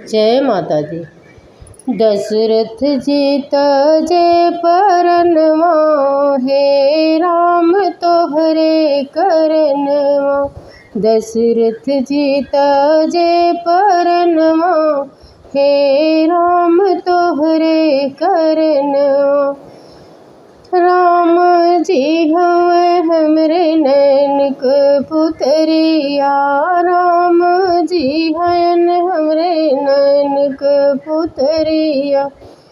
जय माता दी। दशरथ जीता जय परनवा, हे राम तोहरे करनवा। दशरथ जीता जय परनवा, हे राम तोहरे करनवा। राम जी हवे हमरे नैन क पुतरिया, राम जी हयन हमरे नैन क पुतरिया।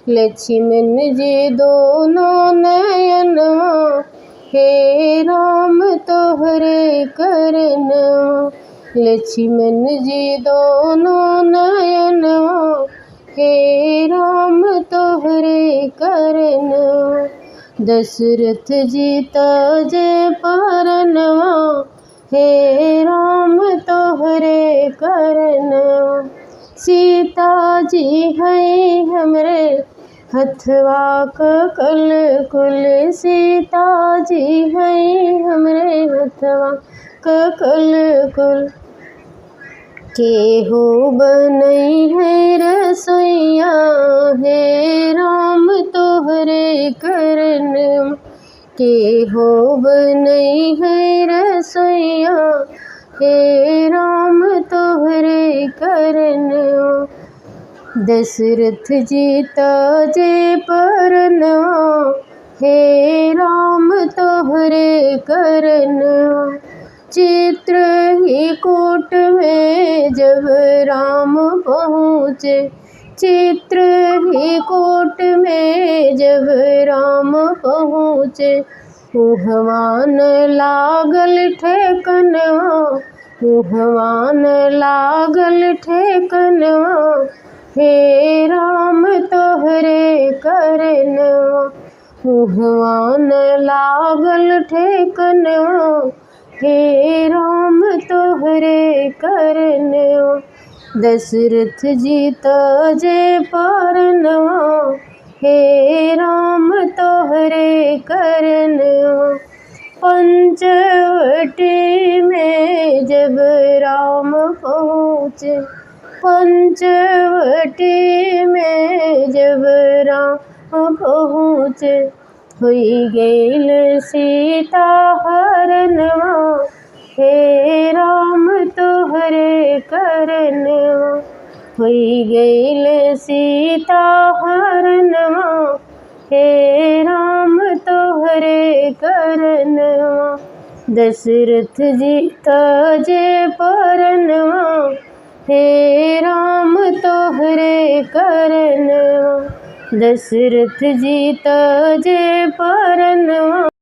लक्ष्मण जी दोनों नयनवा, हे राम तोहरे करनवा। लक्ष्मण जी दोनों नयनवा, हे राम तोहरे करनवा। दशरथ जीता जय परनवा, हे राम तोहरे करनवा। सीता जी है हमरे हथवा क कल कुल, सीता जी है हमरे हथवा क कल कुल। केहू बनई है रसोइया, हे राम तोहरे करनवा। केहू बनई है रसोइया, हे राम तोहरे करनवा। दशरथ जीता जय परनवा, हे राम तोहरे करनवा। चित्रकूट में जब राम पहुँचे, चित्रकूट में जब राम पहुँचे। उहवान लागल ठेकनवा, उहवान लागल ठेकनवा, हे राम तोहरे करनवा। उहवान लागल ठेकनवा, हे राम तोहरे करनवा। दशरथ जीता जय परनवा, हे राम तोहरे करनवा। पंचवटी में जब राम पहुँचे, पंचवटी में जब राम पहुँचे। हुई गईल सीता हरनवा, हे राम तोहरे करनवा। हुई गईल सीता हरनवा, हे राम तोहरे करनवा। दशरथ जीता जय परनवा, हे राम तोहरे करनवा। दशरथ जीता जय परनवा।